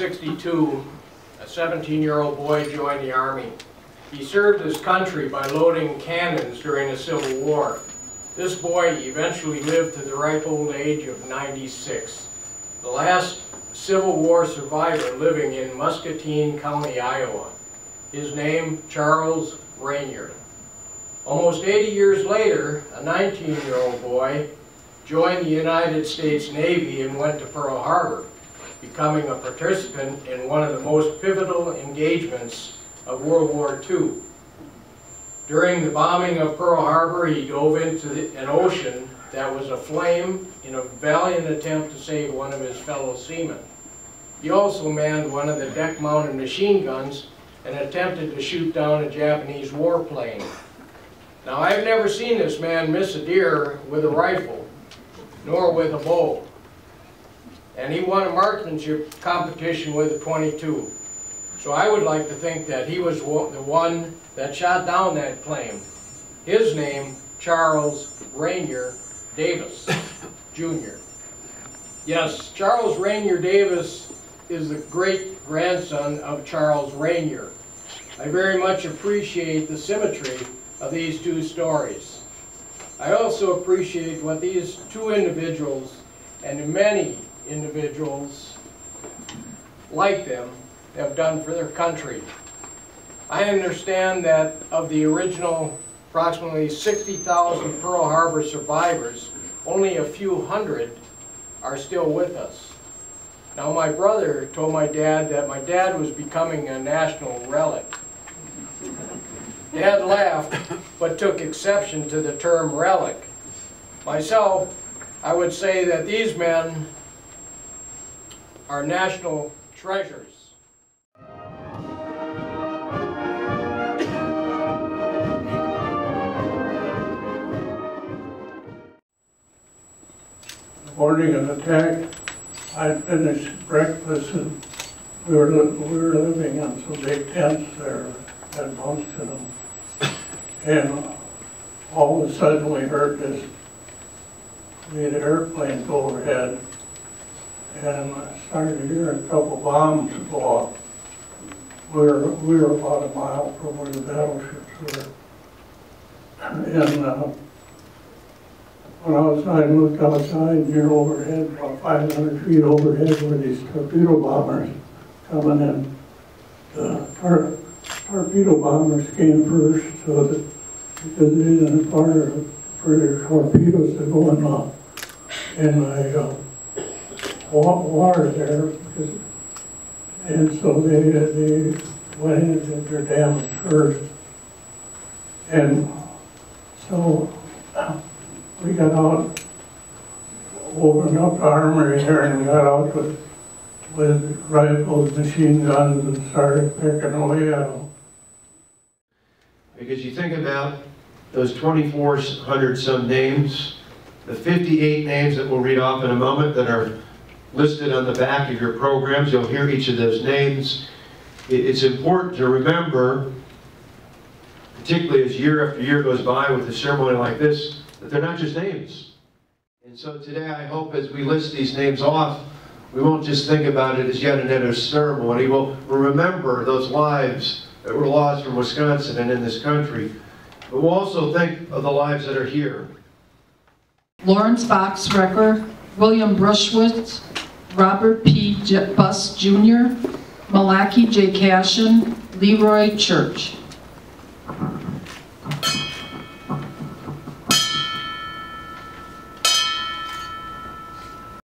1962, a 17-year-old boy joined the Army. He served his country by loading cannons during the Civil War. This boy eventually lived to the ripe old age of 96, the last Civil War survivor living in Muscatine County, Iowa. His name, Charles Rainier. Almost 80 years later, a 19-year-old boy joined the United States Navy and went to Pearl Harbor, becoming a participant in one of the most pivotal engagements of World War II. During the bombing of Pearl Harbor, he dove into an ocean that was aflame in a valiant attempt to save one of his fellow seamen. He also manned one of the deck-mounted machine guns and attempted to shoot down a Japanese warplane. Now, I've never seen this man miss a deer with a rifle, nor with a bow. And he won a marksmanship competition with a .22. So I would like to think that he was the one that shot down that plane. His name, Charles Rainier Davis, Jr. Yes, Charles Rainier Davis is the great-grandson of Charles Rainier. I very much appreciate the symmetry of these two stories. I also appreciate what these two individuals and many individuals like them have done for their country. I understand that of the original approximately 60,000 Pearl Harbor survivors, only a few hundred are still with us. Now, my brother told my dad that my dad was becoming a national relic. Dad laughed, but took exception to the term relic. Myself, I would say that these men are national treasures. Morning of the attack, I'd finished breakfast and we were living in some big tents there, had bunks in them. And all of a sudden we heard this, we had airplanes overhead, and I started hearing a couple bombs go off. We were about a mile from where the battleships were. And when I looked outside, near overhead, about 500 feet overhead, were these torpedo bombers coming in. The torpedo bombers came first, so that because they didn't require for their torpedoes to go in the water there, and so they went in and did their damage first. And so we got out, opened up the armory here, and we got out with rifles, machine guns, and started picking away at them. Because you think about those 2,400 some names, the 58 names that we'll read off in a moment that are listed on the back of your programs. You'll hear each of those names. It's important to remember, particularly as year after year goes by with a ceremony like this, that they're not just names. And so today I hope as we list these names off, we won't just think about it as yet another ceremony. We'll remember those lives that were lost from Wisconsin and in this country. But we'll also think of the lives that are here. Lawrence Boxrecker, William Brushwitz, Robert P. Buss Jr., Malachi J. Cashin, Leroy Church.